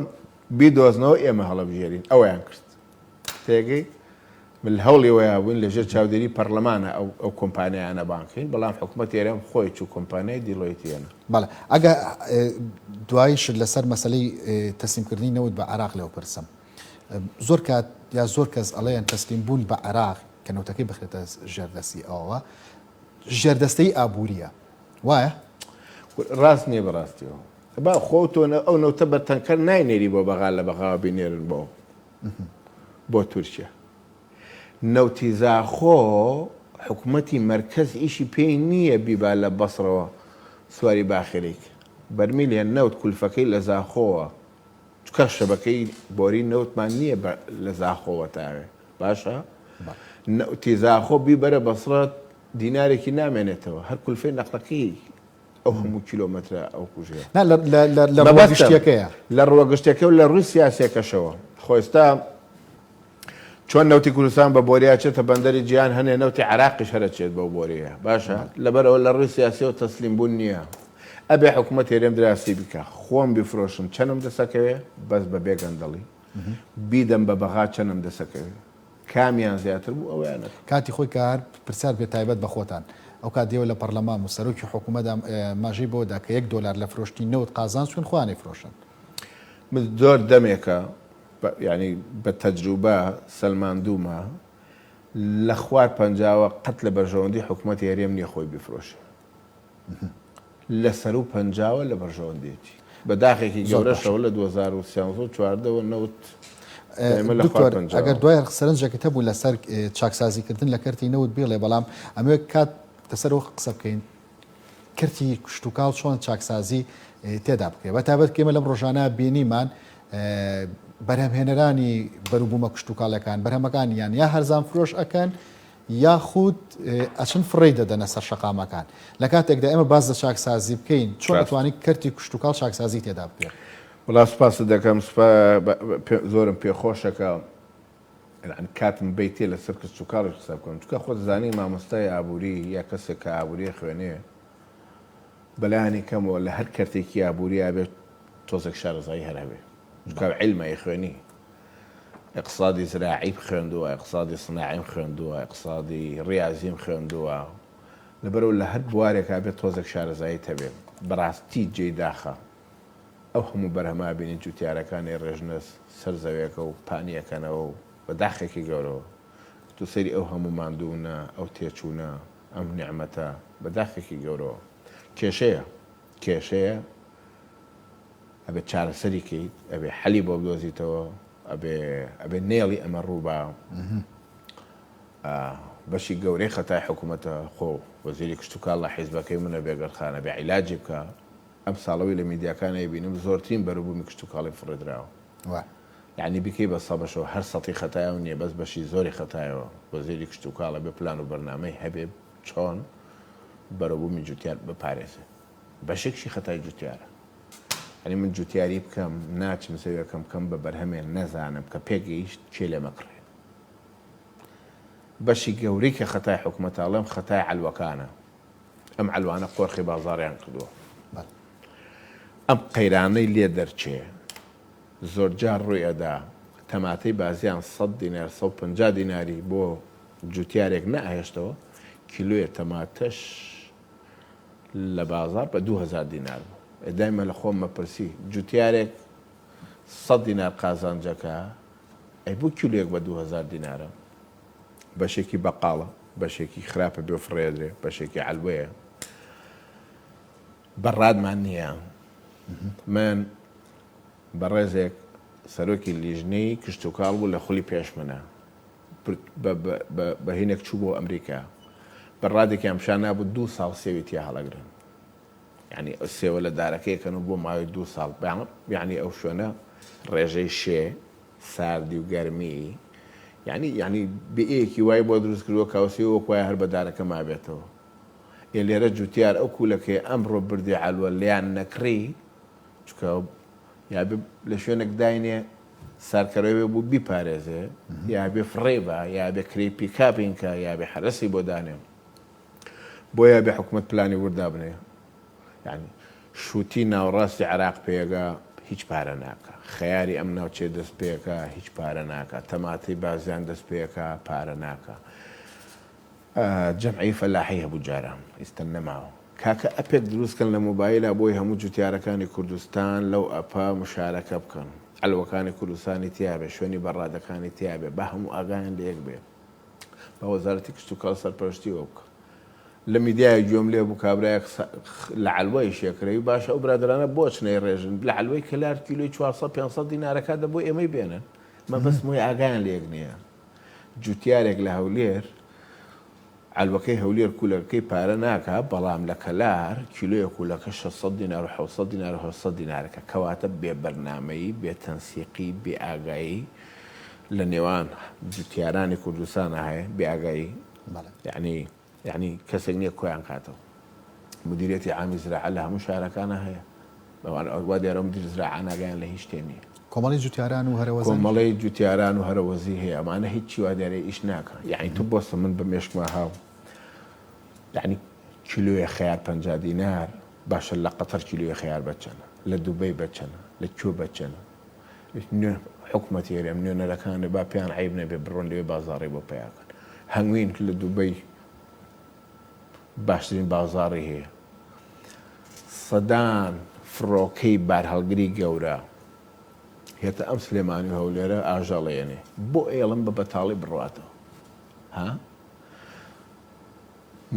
بیدۆزنەوە ئێمە هەڵەبژێرین ئەویان کرد تێگەی من هەوڵی وەیە بووین لەژێر چاودێری پەرلەمانە ئەو کۆمپانیایانە بانکەین بەڵام حکومەت هێرێم خۆی چوو کۆمپانیای دیلۆیتیانە بەڵێ ئەگە دواییشت لەسەر مەسلەی تەسلیمکردنی نەوت بە عێراق لێو پرسم زۆر کات یا زۆر کەس ئەڵەیان تەسلیم بوون بە عێراق کە نەوتەکەی بخرێتە ژێردەستی ئەوە ژێردەستەی ئابووریە وایە ڕاست نییە بەڕاستیەوە با خۆتۆ ئەو نەوتە بەرتەنکەر ناینێری بۆ بەغا لە بەغاوە بینێرن بۆ تورکیا نەوتی زاخۆ حکوومەتی مرکز ئیشی پێی نییە بیبا لە بەسڕەوە سواری باخێرێک بەرمیلیان نەوت کولفەکەی لە زاخۆوە چکە شەبەکەی بۆری نەوتمان نییە لە زاخۆوە تاوێ باشە نەوتی زاخۆ بیبەرە بەسڕەت دینارێکی نامێنێتەوە هەر کولفەی نەقلەکەی ئەو هەموو کیلۆمەترە ئەو کوژێ لە ڕۆگەشتەکەیە لە ڕۆگەشتەکە و لە ڕووی سیاسێکەشەوە خۆستا چۆن نەوتی کوردستان بە بۆریا چێتە بەندەری گیان هەنێ نەوتی عێراقیش هەرەچێت بەو بۆریە باشە لەبەرەوە لە ڕووی سیاسیەوە تەسلیم بوون نییە ئەبێ حکوومەت هێرێم دراسی بکە خۆم بیفرۆشم چەنم دەسەکەوێ بەس بە بێگەندەڵی بیدەم بە بەغا چەنم دەسەکەوێ کامیان زیاتر بوو ئەویانە کاتی خۆی کار پرسیار بێت تایبەت بە خۆتان ئەو کات دێوە لە پەرلەمان و سەرۆکی حکوومەت ماژەی بۆدا کە $1 لە فرۆشتی نەوت قازان چون خوانەی فرۆشن زۆر دەمێکە ینی بە تەجروبە سەلماندوومە لە خوار پەنجاوە قەت لە بەرژەوەندی حکوومەت هێرێم نییە خۆی بیفرۆشی لە سەر و پەنجاوە لە بەرژەوەندێتی بە داخێکی گەورەشەوە لە 2014 نەوت ئەگەر دوای سەرنجەکەت هەبوو لەسەر چاکسازیکردن لە کەرتی نەوت بێڵێ بەڵام ئەمێ کات دەسەرەوە قسە بکەین کەرتی کشتتوکاڵ چۆن چاکسازی تێدا بکەێت بە تابەت کێمە لەم ڕۆژانە بینیمان بەرهەمهێنەرانی بەروبوومە کشتتوکاڵەکان بەرهەمەکانیان یا هەرزان فرۆش ئەەکەن یا خود ئەچن فڕی دەدەنە سەر شەقامەکان لە کاتێکدا ئێمە باز لە چاکسازی بکەین چۆن دەتوانین کەرتی کشتتوکاڵ چاکسازی تێدا بکەێت وڵا سپاس دەکەم زۆرم پێخۆشەکە کاتم بیتێ لە سەر کشتتوکاڵی قسە بکەم چکە خۆ دەزانی مامۆستای ئابووری یا کەسێک کە ئابووری خوێنێ بەلایانی کەمەوە لە هەر کەرتێکی ئابووری بێت تۆزێک شارەزایی هەرابێ چکە عیلمە خوێنی اقتصادی زراعی خوێندووە اقتصادی صناعیم خوێندووە اقتصادی ریاضیم خوێندووە لەبەرەوە لە هەر بوارێکا بێت تۆزێک شارەزایی هەبێ بەڕاستی جێی داخە ئەو هەموو بەرهەما بینین جوتیارەکانی ڕێژنەس سەرزەویەکە و پانیەکەنەوە و بە داخێکی گەورەوە تو سەری ئەو هەموو ماندوونە ئەو تێچوونە ئەم نیعمەتە بە داخێکی گەورەوە کێشەیە ئەبێ چارەسەری کەیت ئەبێ حەلی بۆ بدۆزیتەوە ئەبێ نێڵی ئەمە ڕووبا بەشی گەورەی خەتای حکوومەتە خۆ وەزیری کشتتوکاڵ لە حیزبەکەی منە بێگەرخانە بێ عیلاجی بکە ئەم ساڵەوەی لە میدیاکانەی بینم زۆرترین بەروبوومی کشتتوکاڵی فڕێدراوە یعنی بکەی بە سەبەشەوە هەر سەتی خەتایەوە نییە بەس بەشی زۆری خەتایەوە وەزیری کشتتوکاڵە بێ پلان و بەرنامەی هەبێ چۆن بەروبوومی جوتیار بپارێزێ بەشێکشی خەتای جوتیارە ئەنی من جوتیاری بکەم ناچم سەویەکەم کەم بە بەرهەمێن نەزانم کە پێگەیشت چێ لێ مەکڕێ بەشی گەورەی کە خەتای حکوومەتاڵەم خەتای عەلوەکانە ئەم عەلوانە قۆرخی بازاڕیان کردووە ئەم قەیرانەی لێ دەرچێ زۆر جار ڕوویەدا تەماتەی بازیان 100 دینار 150 دیناری بۆ جوتیارێک نەهێشتەوە کیلویە تەماتەش لە بازار بە 2000 دینار بوو دایمە لە خۆم مەپرسی جوتیارێک 100 دینار قازانجەکە ئەی بوو کیلویەک بە 2000 دینارە بەشێکی بەقاڵە بەشێکی خراپە بێ فڕێدرێ بەشێکی عەلوەیە بەڕادمان نییە من بەڕێزێک سەرۆکی لیژنەی کشتتوکاڵ بوو لە خولی پێشمنە بەهینێک چوو بۆ ئەمریکا بەڕادێکی ئەمشان نابوو 2 ساڵ سێویتیا هەڵەگرن یعنی سێوە لە دارەکەیکەن و بۆ ماوەی 2 ساڵ یعنی ئەو شوێنە ڕێژەی شێ ساردی و گەرمی یعنی بەیەکی وای بۆ دروست کردووە کاوسی وەک وایە هەر بە دارەکە مابێتەوە لێرە جوتیار ئەو کوولەکەی ئەمڕۆ بردی عەلوە لیان نەکڕی چکە یا لە شوێنێک داینێ سارکەرەوێ بوو بیپارێزێ یا بێ فڕێبە یا بێ کری پیکاپینکە یا بێ حرەسی بۆ دانێ بۆیە بێ حکوومەت پلانی وردا بنێ یعنی شووتی ناوەڕاستی عراق پێگا هیچ پارە ناکە خەیاری ئەم ناوچێ دەست پێەکە هیچ پارە ناکە تەماتی بازیان دەست پێەکە پارە ناکە جەمعی فەلاحی هەبوو جاران ئێستا نەماوە کاکە ئەپێک دروستکەن لە مۆبایلە بۆی هەموو جوتیارەکانی کوردستان لەو ئەپە مشارەکە بکەن ئەلوەکانی کوردستانی تیاابێ شوێنی بەڕادەکانی تیاابێ بە هەموو ئاگایان لە یەک بێ بە وەزارەتی کشت و کاڵ سەرپەرشتیەوە بکە لە میدیای گوێم لێ بوو کابراایە لە علوای شێکرەوی باشە ئەو برادرانە بۆچنەی ڕێژن لە علوای کەلار کیلوی 400-500 دینارەکە دەبۆ ئێمەی بێنن مە بەس موی ئاگایان لە یەک نییە جوتیارێک لە هەولێر علوەکەی هەولێر کولەکەی پارە ناکە بەڵام لە کەلار کیلویە کولەکە 600 دینار و 700 دینار و 700 دینارەکە کەواتە بێ بەرنامەیی بێ تەنسیقی بێ ئاگایی لە نێوان جوتیارانی کوردستانە هەیە بێ ئاگایی یعنی کەسێک نییە کۆیان کاتەوە مدیریەتی عامی زراعە لە هەموو شارەکانە هەیە وا دیارە مدیر زراعە ناگەیان لە هیچ شتێ نییە کۆمەڵی جوتیاران و هەرەوەزی کۆمەڵی جوتیاران و هەرەوەزی هەیە ئەمانە هیچی وا دیارە ئیش ناکە یعنی تو بۆستە من بە مێشکما هاو یعنی کیلوی خیار 50 دینار باشە لە قەتەر کیلوی خیار بچەنە لە دوبەی بچەنە لە کوێ بچەنە حکومەت هێرێم نوێنەرەکانە با پێیان عیب نەبێ بڕۆن لێ بازاڕی بۆ پیاکەن هەنگوین لە دوبەی باشترین بازاڕی هەیە سەدان فڕۆکەی بارهەڵگری گەورە هێتە ئەم سلێمانی هەولێرە ئاژەڵێنێ بۆ ئێڵم بە بەتاڵی بڕاتەوە ها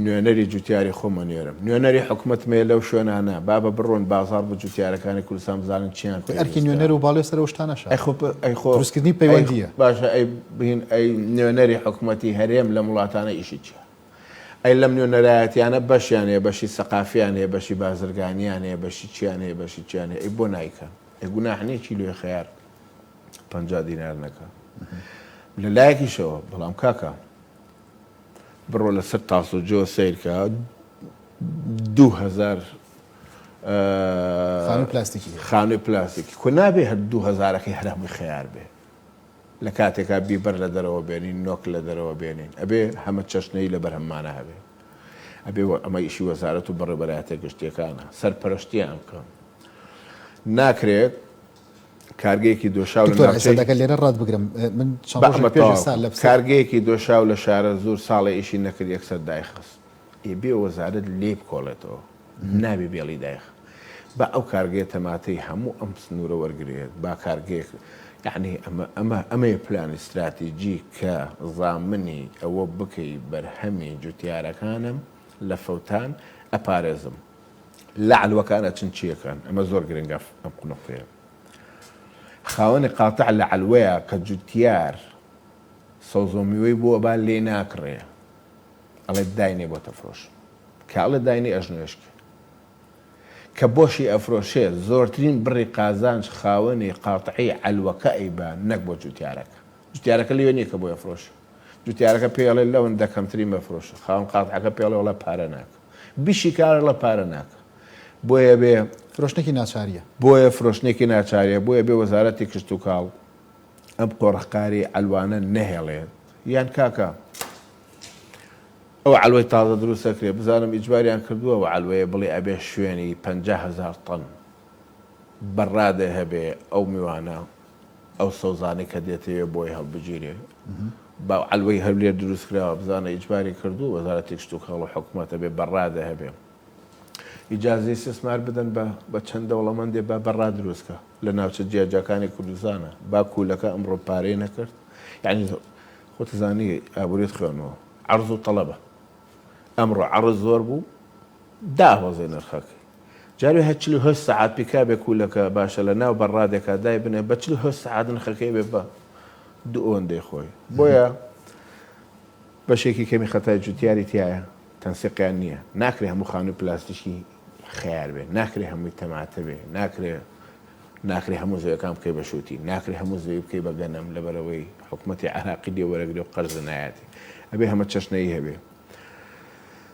نوێنەری جوتیاری خۆمە نێرم نوێنەری حکومت مێ لەو شوێنانە بابە بڕۆن بازار بە جوتیارەکانی کوردستان بزانن چیان ئەرکی نوێنەر و باڵێ سەر شتانەش دروستکردنی پەیوەندیە باشە بین ئەی نوێنەری حکوومەتی هەرێم لە وڵاتانە ئیشی چیە ئەی لەم نوێنەرایەتیانە بەشیان هەیە بەشی سەقافیان هەیە بەشی بازرگانیان هەیە بەشی چیان هەیە بەشی چیان هەیە ئەی بۆ نایکەن ئەی گوناحنەیە کیلوی خەیار 50 دینار نەکە لە لایەکیشەوە بەڵام کاکە بڕۆ لەسەر تاسوجۆ سیرکە 2000 خانووی پلاستیکی کو نابێ هەر 2000ەکەی هەرهەمووی خەیار بێ لە کاتێکا بیبەر لە دەرەوە بێنین نۆک لە دەرەوە بێنین ئەبێ هەمە چەشنەی لە بەرهەممانە هەبێ ئەبێ ئەمە ئیشی وەزارەت و بەڕێبەرایەتە گشتیەکانە سەرپەرشتیان بکەن ناکرێت کارگەیەکی دۆشاو لەدەکە لێرە ڕات بگرم من کارگەیەکی دۆشاو لە شارە زۆر ساڵی ئیشی نەکرد یەکسەر دایخست بێ وەزارەت لێ بکۆڵێتەوە نابێ بێڵی دایخ بە ئەو کارگەیە تەماتەی هەموو ئەم سنوورە وەرگێت با کارگەیەک یعنی ئەمەیە پلان استراتیجی کە زامنی ئەوە بکەی بەرهەمی جوتیارەکانم لە فەوتان ئەپارێزم لە علوەکانە چەند چیەکان ئەمە زۆر گرنگە ئەم قنوقەیە خاوەنی قاتع لە علوەیە کە جوتیار سەوزۆمیوەی بۆ با لێ ناکڕێ ئەڵێ داینێ بۆ تەفرۆش کاڵە داینی ئەژنوێشکە کە بۆشی ئەفرۆشێت زۆرترین بڕی قازانج خاوەنی قاتعی علوەکە ئەیبا نەک بۆ جوتیارەکە جوتیارەکە لێ نییە کە بۆ ئەفرۆش جوتیارەکە پێڵێ لەون دەکەمترین بەفرۆشە خاوەن قاتعەکە پێڵێ وڵە پارە ناکە بیشی کارە لە پارە ناکە بۆیە بێ فرۆشتێکی ناچاریە بۆیە فرۆشتێکی ناچاریە بۆیە بێ وەزارەتی کشت و کاڵ ئەم قۆڕەقاری ئەلوانە نەهێڵێت یان کاکە ئەو علوەی تازە دروستەکرێ بزانم ئیجباریان کردووە و علوەیە بڵێ ئەبێ شوێنی 50,000 تەن بەڕادە هەبێ ئەو میوانە ئەو سەوزانەی کە دێتەوێ بۆی هەڵبگیرێ با علوەی هەولێر دروستکراوە بزانە ئیجباری کردو وەزارەتی کشت و کاڵ و حکوومەتە بێ بەڕادە هەبێ ئیجازەی استثمار بدەن بە چەند دەوڵەمەندێ با بەڕا دروستکە لە ناوچە جیاجەکانی کوردستانە با کولەکە ئەمڕۆ پارەی نەکرد یعنی خۆتزانی ئابووریت خوێنەوە عەرز و تەڵەبە ئەمڕۆ عەرز زۆر بوو داوەزێ نرخەکەی جارێ هە 48 سەعات پیکابێ کولەکە باشە لە ناو بەڕادێکا دای بنێ بە 48 سەعات نرخەکەی بێ بە دوو ئۆندەی خۆی بۆیە بەشێکی کەمی خەتای جوتیاری تایە تەنسیقیان نییە ناکرێ هەموو خانووی پلاستیکی خەیار بێ ناکرێ هەمووی تەماتە بێ ناکرێ هەموو زەویەکان بکەی بە شووتی ناکرێ هەموو زەوی بکەی بە گەنم لەبەرەوەی حکوومەتی عراقی لێ وەرەگرێ و قەرز نایەتی ئەبێ هەمە چەشنەی هەبێ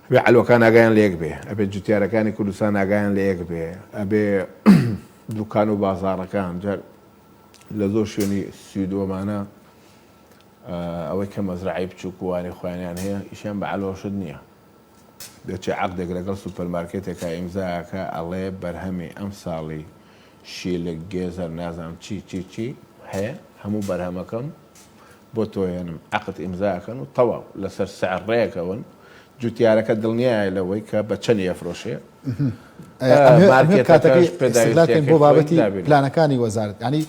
ئەبێ علوەکان ئاگایان لە یەک بێ ئەبێ جوتیارەکانی کوردستان ئاگایان لە یەک بێ ئەبێ دوکان و بازاڕەکان لە زۆر شوێنی سویدۆمانە ئەوەی کە مەزرعی بچووک و وانەی خۆیانیان هەیە ئیشیان بە علۆشت نییە. دەچێ عەقدێک لەگەڵ سوپەرمارکێتێکە ئیمزاکە ئەڵێ بەرهەمی ئەم ساڵی شیلک گێزەر نازانم چی هەیە هەموو بەرهەمەکەم بۆ تۆیانم عەقد ئیمزاکەن و تەواو لەسەر سعر ڕێیەکەون جوتیارەکە دڵنیایە لەوەی کە بە چەند ئەفرۆشێ کاتەکەی بۆ بابەتی پلانەکانی وەزارەت ینی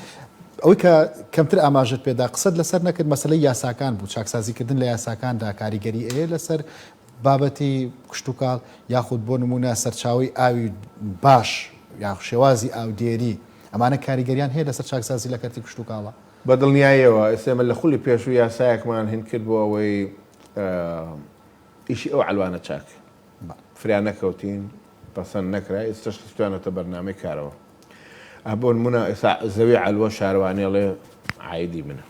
ئەوەی کە کەمتر ئاماژت پێدا قسەت لەسەر نەکرد مەسلەی یاساکان بوو چاکسازیکردن لە یاساکاندا کاریگەری ئەیە لەسەر بابەتی کشتتوکاڵ یاخود بۆ نمونە سەرچاوی ئاوی باش یا شێوازی ئاودێری ئەمانە کاریگەریان هەیە لەسەر چاکسازی لە کەرتی کشتتوکاڵە بە دڵنیاییەوە ئێسێمە لە خولی پێشوو یاسایەکمان هین کرد بۆ ئەوەی ئیشی ئەو علوانە چاک فریان نەکەوتین پەسەند نەکرا ئێستش خستوانەتە بەرنامەی کارەوە بۆ نمونە زەوی علوە شارەوانیڵێ عایدی منە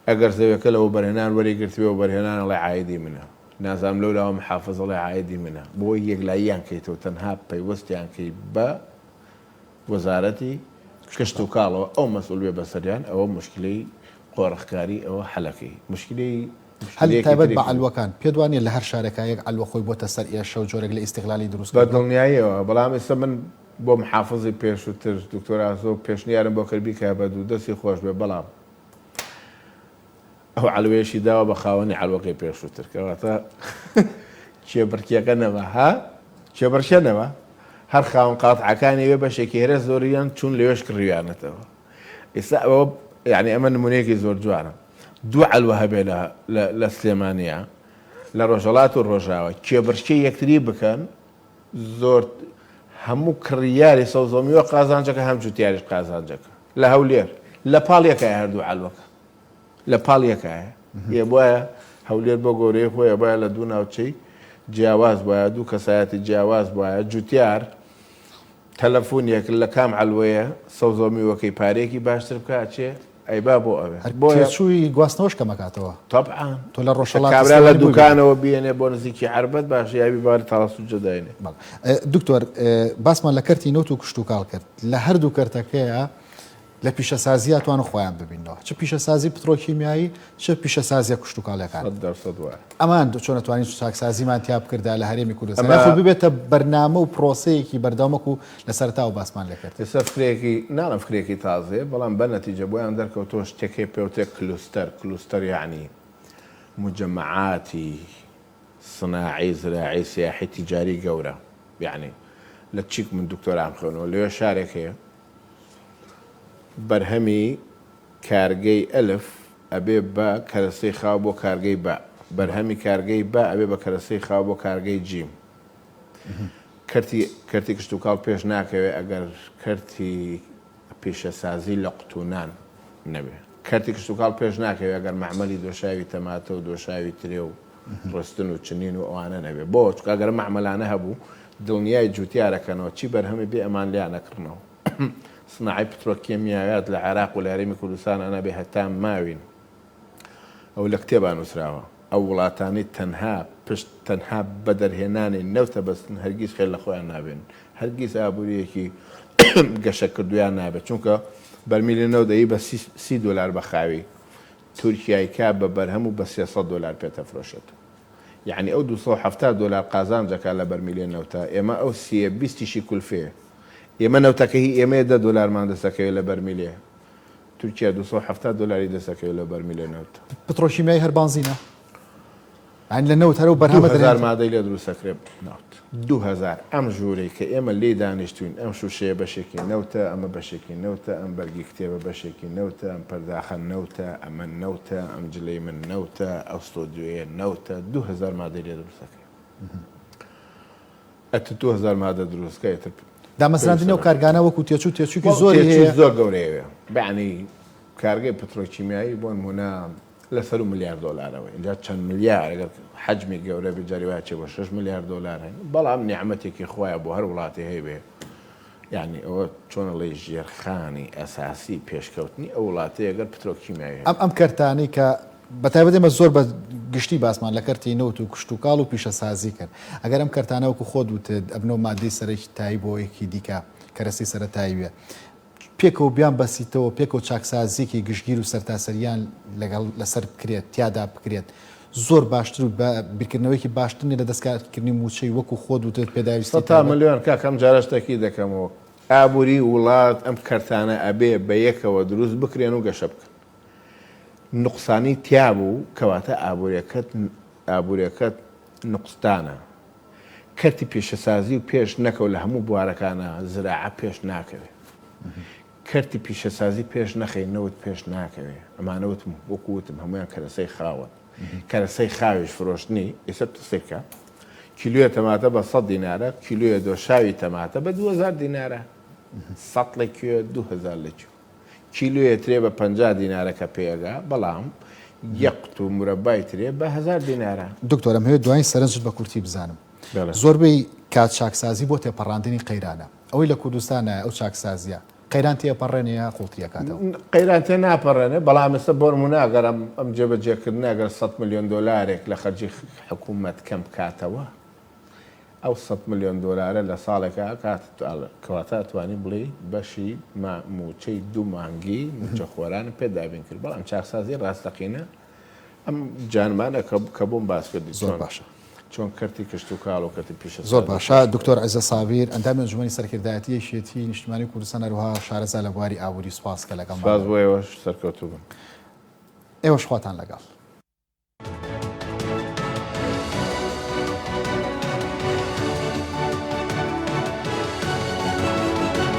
ئەگەر زەویەکە لەەوە بەرهێنان وەریگرتوێ و بەرهێنان ئەڵێ عایدی منە نازام لەولاوە محافظەڵێ عایدی منە بۆ یەکلاییان کەیتەوە تەنها پەیوەستیان کەی بە وەزارەتی کشت و کاڵەوە ئەو مەسئول بێ بەسەریان ئەوە مشکلەی قۆڕخکاری ئەوە حەلەکەی مشکلەی هەلی تایبەت بە علوەکان پێ دوانێت لە هەر شارێکە یەک علوە خۆی بۆتە سەر ئێشە و جۆرێک لە ئیستیغلالی دروست بە دڵنیاییەوە بەڵام ئێستا من بۆ محافظی پێشووتر دکتۆرازۆ پێشنیارم بۆ کردبی کە بە دوو دەستی خۆش بێ بەڵام ئەو علوێشی داوە بە خاوەنی علوەکەی پێشووتر کەواتە کێبڕکیەکە ها کێبڕشێنەوە هەر خاوەن قاتعەکانی وێ بەشێکی هێرە زۆریان چوون لەوێش کڕیوانەتەوە ئێستا ئەوە یعنی ئەمە نمونەیەکی زۆر جوانە دوو علوە هەبێ لە سلێمانیە لە ڕۆژەڵات و ڕۆژاوە کێبڕشکەی یەکتری بکەن زۆر هەموو کڕیاری سەوزۆمیوە قازانجەکە هەم جوتیاریش قازانجەکە لە هەولێر لە پاڵیەکە هەردوو علوەکە لە پاڵیەکایە ێ بۆیە هەولێر بۆ گەورەی خۆیە بایە لە دوو ناوچەی جیاواز بایە دوو کەسایەتی جیاواز بایە جوتیار تەلەفۆنێک لە کام علوەیە سەوزۆمیوەکەی پارێکی باشتر بکە چێ ئەیبا بۆ ئەوێ بۆچووی گواستنەوەش کەمەکاتەوە طبعاً تۆ لە ڕۆژەڵات کابرا لە دوکانەوە بێنێ بۆ نزیکی عربەت باش یاوی باری تاڵاس و جداینێ دکتۆر باسمان لە کەرتی نەوت و کشتتوکاڵ کرد لە هەردوو کەرتەکەیە لە پیشەسازیە توانە خۆیان ببینەوە چه پیشەسازی پترۆکیمیایی چه پیشەسازیە کشتتوکاڵەکان ئەمان چۆن نتوانین چاکسازیمان تیا بکردا لە هەرێمی کوردستان ببێتە بەرنامە و پرۆسەیەکی بەردەوامەک و لەسەرتا و باسمان لەکرد ئێستا فکرێکی ناڵم فکرێکی تازێ بەڵام بە نەتیجە بۆیان دەرکەوتۆ شتێکی پێوتێک کلوستەر یعنی مجمعاتی صناعی زراعی سیاحی تیجاری گەورە یعنی لە چیک من دکتۆرام خوێنەوە لەوێ شارێک هەیە بەرهەمی کارگەی ئەلف ئەبێ بە کەرەسەی خاو بۆ کارگەی بە بەرهەمی کارگەی بە ئەبێ بە کەرەسەی خاو بۆ کارگەی جیم کەرتی کشتتوکاڵ پێش ناکەوێت ئەگەر کەرتی پیشەسازی لە قوتونان نەبێ کەرتی کشتتوکاڵ پێش ناکەوێت ئەگەر معمەلی دۆشاوی تەماتە و دۆشاوی ترێ و ڕستن و چنین و ئەوانە نەبێ بۆ چکە ئەگەر معمەلانە هەبوو دڵنیای جوتیارەکەنەوە چی بەرهەمی بێ ئەمان لیان نەکردنەوە صناعی پترۆکیمیاوات لە عێراق و لە هەرێمی کوردستان ئەنا بێ هەتا ماوین ئەو لە کتێبان نووسراوە ئەو وڵاتانی تەنها بە دەرهێنانی نەوتە بەستن هەرگیز خێر لە خۆیان نابێن هەرگیز ئابوووریەکی گەشە کردویان نابێت چونکە بەرمیلی نەودەیی بە $30 بە خاوی تورکیای کا بە بەرهەم و بە $300 پێتەفرۆشێت یعنی ئەو $270 قازانجەکە لە بەرمیلی نەوتە ئێمە ئەو $20 کولفەیە ئێمە نەوتەکەی ئێمە $10 دەسەکەوێت لە بەرمیلێ تورکیا $270 دەسەکەوێت لە بەرمیلێ نەوت پترۆشیمیایی هەر بانزینە لە نەوت هەرە و بەرهەمە 2000 مادەی لە دروستەکرێت نەوت 2000 ئەم ژوورەی کە ئێمە لێ دانیشتوین ئەم شوشەیە بەشێکی نەوتە ئەمە بەشێکی نەوتە ئەم بەرگی کتێبە بەشێکی نەوتە ئەم پەرداخە نەوتە ئەمە نەوتە ئەم جلەی من نەوتە ئەو ستۆدیۆیە نەوتە 2000 مادەی لێ دروستەکرێت ئەت 2000 مادە دروستکەیتر دامەزراندنی و کارگانە وەکو تێچووکی زۆری زۆر گەورەیە بەعنی کارگەی پترۆکیمیایی بۆ نمونە لەسەر $1 اینجا چەند ملیار ئەگەر حەجمی گەورە بجاری وایە چێ بۆ $6 ملیار بەڵام نیعمەتێکی خۆیە بۆ هەر وڵاتی هەیە یعنی ئەوە چۆنەڵی ژێرخانی ئەساسی پێشکەوتنی ئەو وڵاتی ئەگەر پترۆکیمیایی ئەم کەرتانەی کە بەتایبەت ئێمە زۆر بە گشتی باسمان لە کەرتی نەوت و کشتتوکاڵ و پیشەسازی کرد ئەگەر ئەم کەرتانەوەکو خۆ دووتت ئەبنەوە مادەی سەرەکی تایی بۆ یەکی دیکە کەرەسی سەرەتایی وێ پێکەوە بیان بەسیتەوە پێکەوە چاکسازیێکی گشتگیر و سەرتاسەریان لەگەڵ لەسەر بکرێت تیادا بکرێت زۆر باشتر و بیرکردنەوەیکی باشترنی لە دەستکاردکردنی موچەی وەکو خۆت و تر پێداویستی تا ملیۆن کاکەم جارشتێکی دەکەمەوە ئابووری وڵات ئەم کەرتانە ئەبێ بە یەکەوە دروست بکرێن و گەشە بکەن نقصانی تیا بوو کەواتە ئابوووریەکەت نقصدانە کەرتی پێشەسازی و پێش نەکەو لە هەموو بوارەکانە زراعە پێش ناکەوێت کەرتی پیشەسازی پێش نەخەی نەوت پێش ناکەوێت ئەمانەوتم وەکووتم هەمویان کەرەسەی خاوە کەرەسەی خاویش فرۆشتنی ئێستا تسێکە کیلویە تەماتە بە 100 دینارە کیلویە دۆشاوی تەماتە بە 2000 دینارە 100 لە کوێ 2000 لە کوێ کیلویە ترێ بە 50 دینارە کە پێگا بەڵام یەقت و مرەبای ترێ بە 1000 دینارە دکتۆرم هەیە دوای سەرنجت بە کورتی بزانم زۆربەی کات چاکسازی بۆ تێپەڕاندنی قەیرانە ئەوەی لە کوردستانە ئەو چاکسازیە قەیران تێپەڕێنەیە قوڵتیەکاتەوە قەیران تێ ناپەڕێنێ بەڵام ئێستا بۆرموناگەرم ئەم جێبەجێکردنەگەر 100 ملیۆن دلارێک لە خەرجی حکوومەت کەم بکاتەوە ئەو 100 ملیۆن دلارە لە ساڵێکە کەواتە ئەتوانی بڵێ بەشی موچەی دوو مانگی موچە خۆرانە پێدابین کرد بەڵام چاکسازی ڕاستەقینە ئەم جانمانە کە بۆم باس کردی زۆر باشە چۆن کەرتی کشت و کاڵ و کەرتی پیشە زۆر باشە دکتۆر عەیزە سابیر ئەندامی ئەنجومەنی سەرکردایەتی یەکێتی نیشتیمانی کوردستان هەروەها شارەزا لە بواری ئابووری سوپاس کە لەگەڵ سپاس بۆ ئێوەش سەرکەوتوو بن ئێوەش خواتان لەگەڵ